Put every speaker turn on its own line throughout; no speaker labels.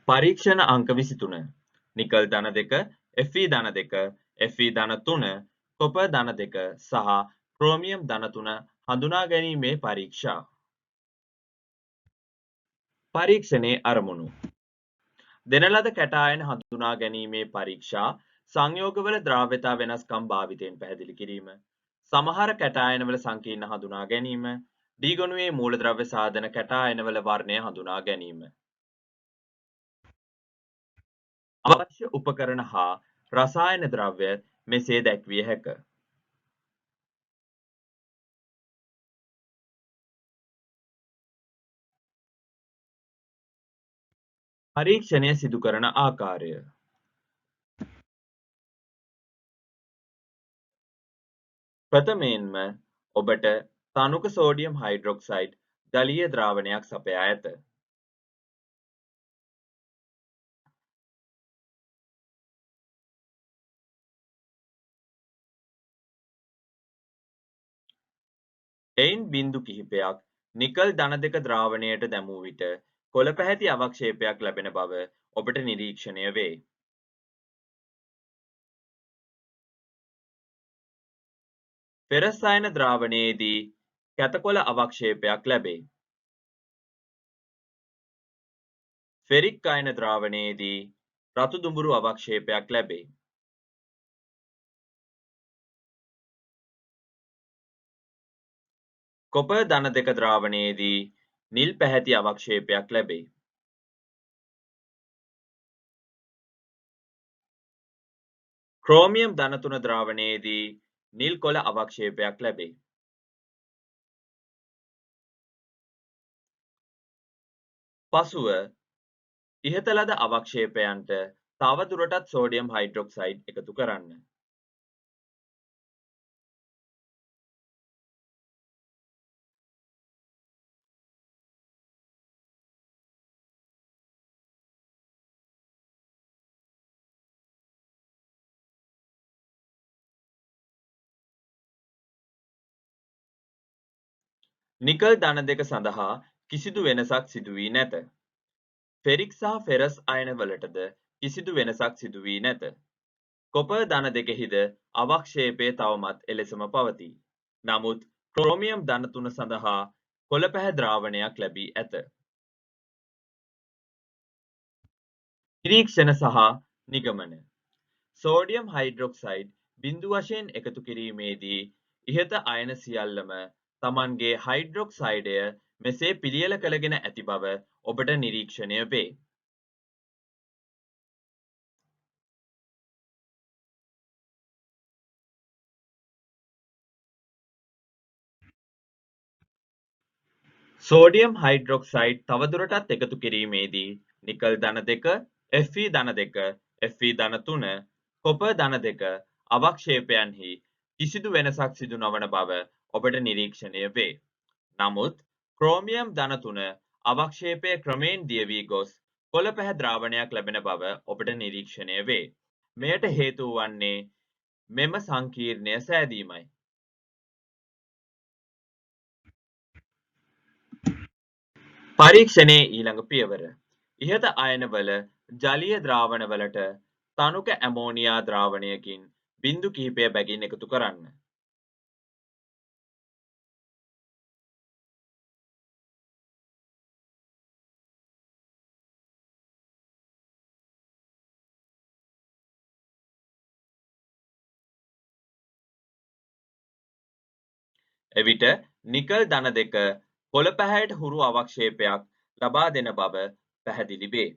පරීක්ෂණ අංක 23 නිකල් ධන 2 Fe ධන 2 Fe ධන 3 කොපර් ධන 2 සහ ක්‍රෝමියම් ධන 3 හඳුනා ගැනීමේ පරීක්ෂා පරීක්ෂණයේ අරමුණු දෙන ලද කැටායන හඳුනා ගැනීමේ පරීක්ෂා සංයෝගවල ද්‍රව්‍යතා වෙනස්කම් භාවිතයෙන් පැහැදිලි කිරීම සමහර කැටායනවල සංකීර්ණ හඳුනා ගැනීම ඩී ගොනුවේ මූලද්‍රව්‍ය සාධන කැටායනවල වර්ණය හඳුනා ගැනීම අවශ්‍ය උපකරණ හා රසායන ද්‍රව්‍ය මෙසේ දැක්විය හැක. පරීක්ෂණය සිදු කරන ආකාරය ප්‍රථමයෙන්ම ඔබට තනුක සෝඩියම් හයිඩ්‍රොක්සයිඩ් ජලීය ද්‍රාවණයක් සපයා ඇත. එයින් බිංදු කිහිපයක් නිකල් ධන 2 ද්‍රාවණයට දැමූ විට කොළ පැහැති අවක්ෂේපයක් ලැබෙන බව ඔබට නිරීක්ෂණය වේ. ෆෙරස් අයන ද්‍රාවණයේදී කැතකොළ අවක්ෂේපයක් ලැබේ. ෆෙරික් අයන ද්‍රාවණයේදී රතු දුඹුරු අවක්ෂේපයක් ලැබේ. කොපර් ධන 2 ද්‍රාවණයේදී නිල් පැහැති අවක්ෂේපයක් ලැබේ. ක්‍රෝමියම් ධන 3 ද්‍රාවණයේදී නිල් කොළ අවක්ෂේපයක් ලැබේ. පසුව ඉහත ලද අවක්ෂේපයන්ට තව දුරටත් සෝඩියම් හයිඩ්‍රොක්සයිඩ් එකතු කරන්න. නිකල් ධන 2 සඳහා කිසිදු වෙනසක් සිදු වී නැත. ෆෙරික් සහ ෆෙරස් අයන වලටද කිසිදු වෙනසක් සිදු වී නැත. කොපර් ධන 2හිද අවක්ෂේපය තවමත් එලෙසම පවතී. නමුත් ක්‍රෝමියම් ධන 3 සඳහා කොළ පැහැ ද්‍රාවණයක් ලැබී ඇත. නිරීක්ෂණ සහ නිගමන සෝඩියම් හයිඩ්‍රොක්සයිඩ් බිංදු වශයෙන් එකතු කිරීමේදී ඉහත අයන සියල්ලම තමන්ගේ හයිඩ්‍රොක්සයිඩය මෙසේ පිළියෙල කළගෙන ඇති බව ඔබට නිරීක්ෂණය වේ. සෝඩියම් හයිඩ්‍රොක්සයිඩ් තවදුරටත් එකතු කිරීමේදී නිකල් ධන 2 Fe ධන 2 Fe ධන 3 කොපර් ධන 2 අවක්ෂේපයන්හි කිසිදු වෙනසක් සිදු නොවන බව ඔබට නිරීක්ෂණය වේ. නමුත් ක්‍රෝමියම් ධන 3 අවක්ෂේපය ක්‍රමයෙන් දිය වී ගොස් කොළ පැහැ ද්‍රාවණයක් ලැබෙන බව ඔබට නිරීක්ෂණය වේ. මෙයට හේතුව වන්නේ මෙම සංකීර්ණය සෑදීමයි. පරීක්ෂණයේ ඊළඟ පියවර ඉහත අයනවල ජලීය ද්‍රාවණවලට තනුක ඇමෝනියා ද්‍රාවණයකින් බිංදු කිහිපය බැගින් එකතු කරන්න. එවිට නිකල් ධන 2 කොළ පැහැයට හුරු අවක්ෂේපයක් ලබා දෙන බව පැහැදිලි වේ.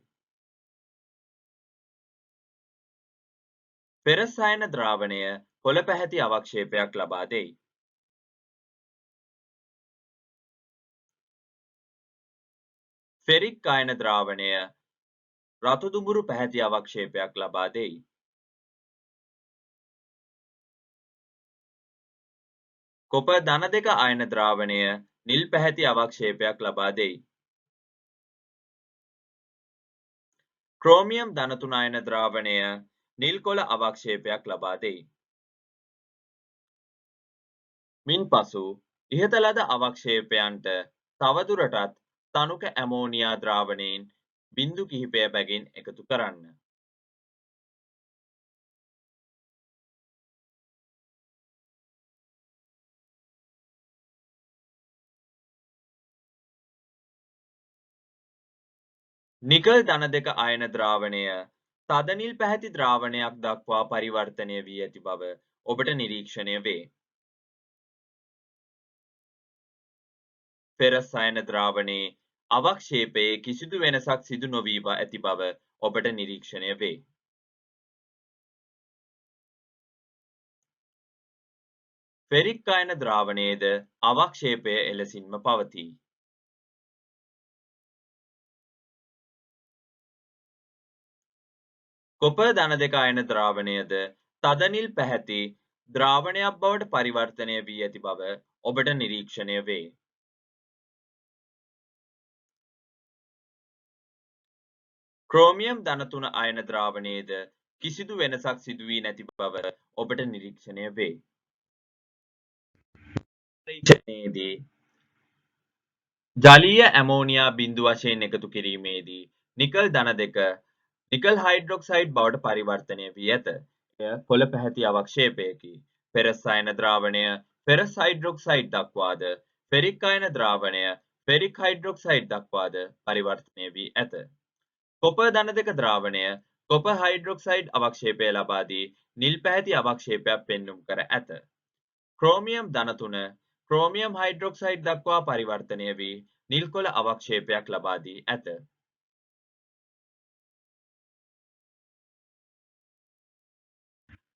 ෆෙරස් අයන ද්‍රාවණය කොළ පැහැති අවක්ෂේපයක් ලබා දෙයි. ෆෙරික් අයන ද්‍රාවණය රතු දුඹුරු පැහැති අවක්ෂේපයක් ලබා දෙයි. කොපර් ධන 2 අයන ද්‍රාවණය නිල් පැහැති අවක්ෂේපයක් ලබා දෙයි. ක්‍රෝමියම් ධන 3 අයන ද්‍රාවණය නිල් කොළ අවක්ෂේපයක් ලබා දෙයි. මින්පසු ඉහත ලද අවක්ෂේපයන්ට තවදුරටත් තනුක ඇමෝනියා ද්‍රාවණයෙන් බිංදු කිහිපය බැගින් එකතු කරන්න. නිකල් ධන දෙක අයන ද්‍රාවණය තද නිල් පැහැති ද්‍රාවණයක් දක්වා පරිවර්තනය වී ඇති බව ඔබට නිරීක්ෂණය වේ. පෙර සයන ද්‍රාවණයේ අවක්ෂේපයේ කිසිදු වෙනසක් සිදු නොවී ඇති බව ඔබට නිරීක්ෂණය වේ. ෆෙරික් අයන ද්‍රාවණයේද අවක්ෂේපය එලෙසින්ම පවතී. කොපර් ධන දෙක අයන ද්‍රාවණයද තද නිල් පැහැති ද්‍රාවණයක් බවට පරිවර්තනය වී ඇති බව ඔබට නිරීක්ෂණය වේ. ක්‍රෝමියම් ධන 3 අයන ද්‍රාවණයේද කිසිදු වෙනසක් සිදු වී නැති බව ඔබට නිරීක්ෂණය වේ. පරීක්ෂණයේදී ජලීය ඇමෝනියා බිඳු වශයෙන් එකතු කිරීමේදී නිකල් ධන දෙක නිකල් හයිඩ්‍රොක්සයිඩ් බවට පරිවර්තනය වී ඇත. එය කොළ පැහැති අවක්ෂේපයකි. ෆෙරස් අයන ද්‍රාවණය ෆෙරස් හයිඩ්‍රොක්සයිඩ් දක්වාද ෆෙරික් අයන ද්‍රාවණය ෆෙරික් හයිඩ්‍රොක්සයිඩ් දක්වාද පරිවර්තනය වී ඇත. කොපර් ධන දෙක ද්‍රාවණය කොපර් හයිඩ්‍රොක්සයිඩ් අවක්ෂේපය ලබා දී නිල් පැහැති අවක්ෂේපයක් පෙන්නුම් කර ඇත. ක්‍රෝමියම් ධන 3 ක්‍රෝමියම් හයිඩ්‍රොක්සයිඩ් දක්වා පරිවර්තනය වී නිල් කොළ අවක්ෂේපයක් ලබා දී ඇත.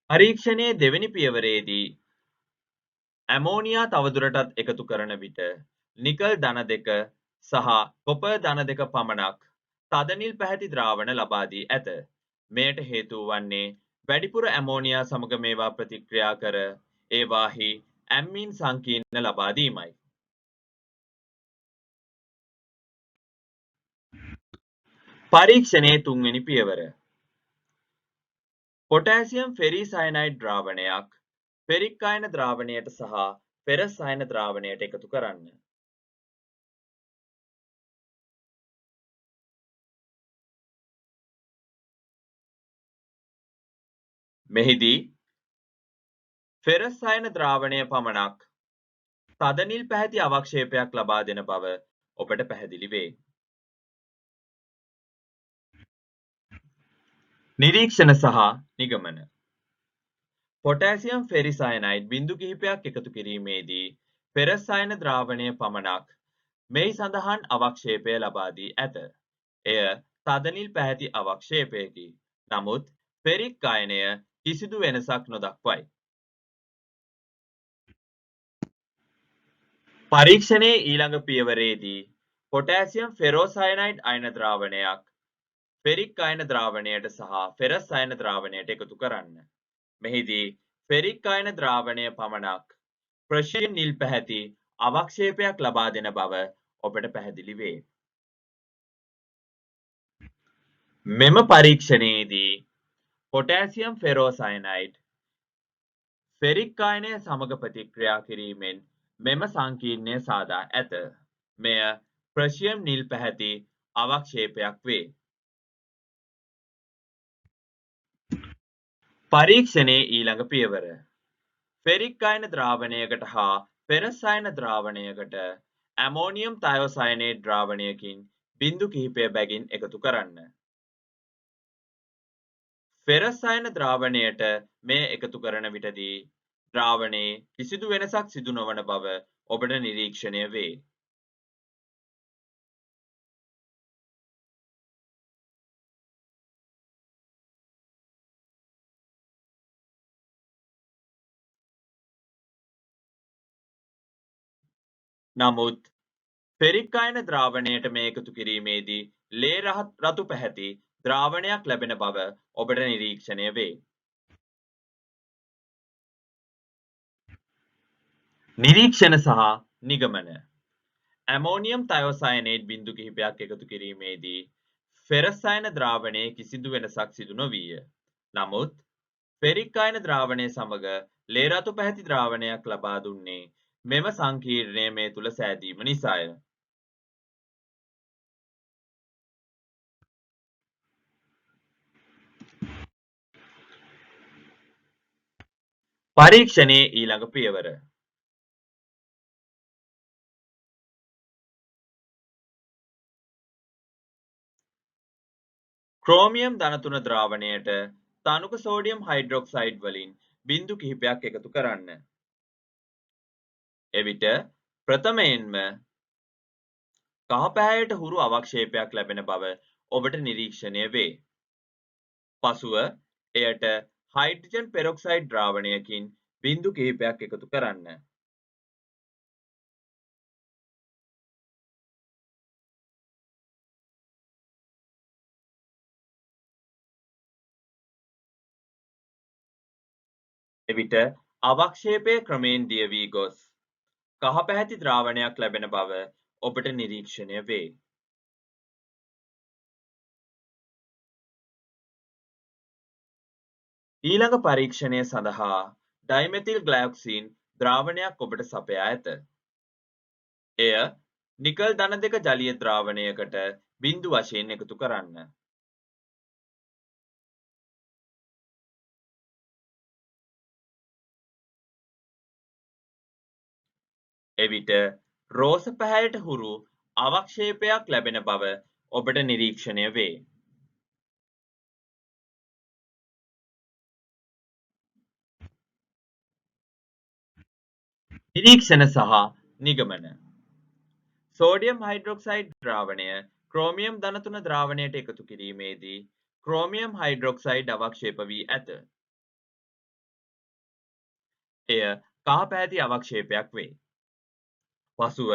පරීක්ෂණයේ දෙවැනි පියවරේදී ඇමෝනියා තවදුරටත් එකතු කරන විට නිකල් ධන දෙක සහ කොපර් ධන දෙක පමණක් තද නිල් පැහැති ද්‍රාවණ ලබා දී ඇත. මෙයට හේතුව වන්නේ වැඩිපුර ඇමෝනියා සමග මේවා ප්‍රතික්‍රියා කර ඒවාහි ඇම්මීන් සංකීර්ණ ලබා දීමයි. පරීක්ෂණයේ තුන්වෙනි පියවර පොටෑසියම් ෆෙරිසයනයිඩ් ද්‍රාවණයක් ෆෙරික් අයන ද්‍රාවණයට සහ ෆෙරස් අයන ද්‍රාවණයට එකතු කරන්න. මෙහිදී ෆෙරස් අයන ද්‍රාවණය පමණක් තද නිල් පැහැති අවක්ෂේපයක් ලබා දෙන බව ඔබට පැහැදිලි වේ. නිරීක්ෂණ සහ නිගමන පොටෑසියම් ෆෙරිසයනයිඩ් බිඳු කිහිපයක් එකතු කිරීමේදී ෆෙරස් අයන ද්‍රාවණය පමණක් මෙහි සඳහන් අවක්ෂේපය ලබා දී ඇත. එය තද නිල් පැහැති අවක්ෂේපයකි. නමුත් ෆෙරික් අයනය කිසිදු වෙනසක් නොදක්වයි. පරීක්ෂණයේ ඊළඟ පියවරේදී පොටෑසියම් ෆෙරෝසයනයිඩ් අයන ද්‍රාවණයක් ෆෙරික් අයන ද්‍රාවණයට සහ ෆෙරස් අයන ද්‍රාවණයට එකතු කරන්න. මෙහිදී ෆෙරික් අයන ද්‍රාවණය පමණක් ප්‍රශීන් නිල් පැහැති අවක්ෂේපයක් ලබා දෙන බව ඔබට පැහැදිලි වේ. මෙම පරීක්ෂණයේදී පොටෑසියම් ෆෙරෝසයනයිඩ් ෆෙරික් අයනය සමග ප්‍රතික්‍රියා කිරීමෙන් මෙම සංකීර්ණය සාදා ඇත. මෙය ප්‍රශියම් නිල් පැහැති අවක්ෂේපයක් වේ. පරීක්ෂණයේ ඊළඟ පියවර ෆෙරික් අයන ද්‍රාවණයකට හා ෆෙරස් අයන ද්‍රාවණයකට ඇමෝනියම් තයෝසයනේට් ද්‍රාවණයකින් බිඳු කිහිපය බැගින් එකතු කරන්න. ෆෙරස් අයන ද්‍රාවණයට මේ එකතු කරන විටදී ද්‍රාවණයේ කිසිදු වෙනසක් සිදු නොවන බව ඔබට නිරීක්ෂණය වේ. නමුත් ෆෙරික් අයන ද්‍රාවණයට මේ එකතු කිරීමේදී ලේ රතු පැහැති ද්‍රාවණයක් ලැබෙන බව ඔබට නිරීක්ෂණය වේ. නිරීක්ෂණ සහ නිගමන ඇමෝනියම් තයෝසයනේට් බිඳු කිහිපයක් එකතු කිරීමේදී ෆෙරස් අයන ද්‍රාවණයේ කිසිදු වෙනසක් සිදු නොවිය. නමුත් ෆෙරික් අයන ද්‍රාවණය සමග ලේ රතු පැහැති ද්‍රාවණයක් ලබා දුන්නේ මෙම සංකීර්ණය මේ තුල සෑදීම නිසාය. පරීක්ෂණයේ ඊළඟ පියවර. ක්‍රෝමියම් ධනතුන ද්‍රාවණයට තනුක සෝඩියම් හයිඩ්‍රොක්සයිඩ් වලින් බිංදු කිහිපයක් එකතු කරන්න. එවිට ප්‍රථමයෙන්ම කහ පැහැයට හුරු අවක්ෂේපයක් ලැබෙන බව ඔබට නිරීක්ෂණය වේ. පසුව එයට හයිඩ්‍රජන් පෙරොක්සයිඩ් ද්‍රාවණයකින් බිංදු කිහිපයක් එකතු කරන්න. එවිට අවක්ෂේපය ක්‍රමයෙන් දිය වී ගොස් කහ පැහැති ද්‍රාවණයක් ලැබෙන බව ඔබට නිරීක්ෂණය වේ. ඊළඟ පරීක්ෂණය සඳහා ඩයිමෙතිල් ග්ලයිකොසීන් ද්‍රාවණයක් ඔබට සපයා ඇත. එය නිකල් ධන 2 ජලීය ද්‍රාවණයකට බිංදු වශයෙන් එකතු කරන්න. එවිට රෝස පැහැයට හුරු අවක්ෂේපයක් ලැබෙන බව ඔබට නිරීක්ෂණය වේ. නිරීක්ෂණ සහ නිගමන. සෝඩියම් හයිඩ්‍රොක්සයිඩ් ද්‍රාවණය ක්‍රෝමියම් ධන 3 ද්‍රාවණයට එකතු කිරීමේදී ක්‍රෝමියම් හයිඩ්‍රොක්සයිඩ් අවක්ෂේප වී ඇත. එය කහ පැහැති අවක්ෂේපයක් වේ. පසුව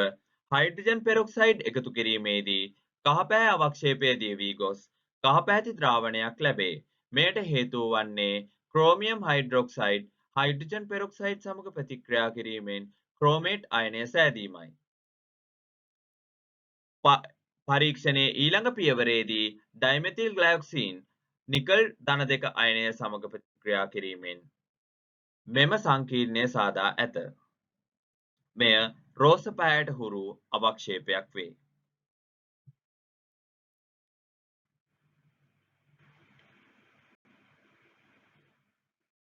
හයිඩ්‍රජන් පෙරොක්සයිඩ් එකතු කිරීමේදී කහ පැහැ අවක්ෂේපය දිය වී ගොස් කහ පැහැති ද්‍රාවණයක් ලැබේ. මෙයට හේතුව වන්නේ ක්‍රෝමියම් හයිඩ්‍රොක්සයිඩ් හයිඩ්‍රජන් පෙරොක්සයිඩ් සමග ප්‍රතික්‍රියා කිරීමෙන් ක්‍රෝමේට් අයනය සෑදීමයි. පරීක්ෂණයේ ඊළඟ පියවරේදී ඩයිමෙතිල් ග්ලයිකොසීන් නිකල් ධන 2 අයනය සමග ප්‍රතික්‍රියා කිරීමෙන් මෙම සංකීර්ණය සාදා ඇත. මෙය රෝස පැහැයට හුරු අවක්ෂේපයක් වේ.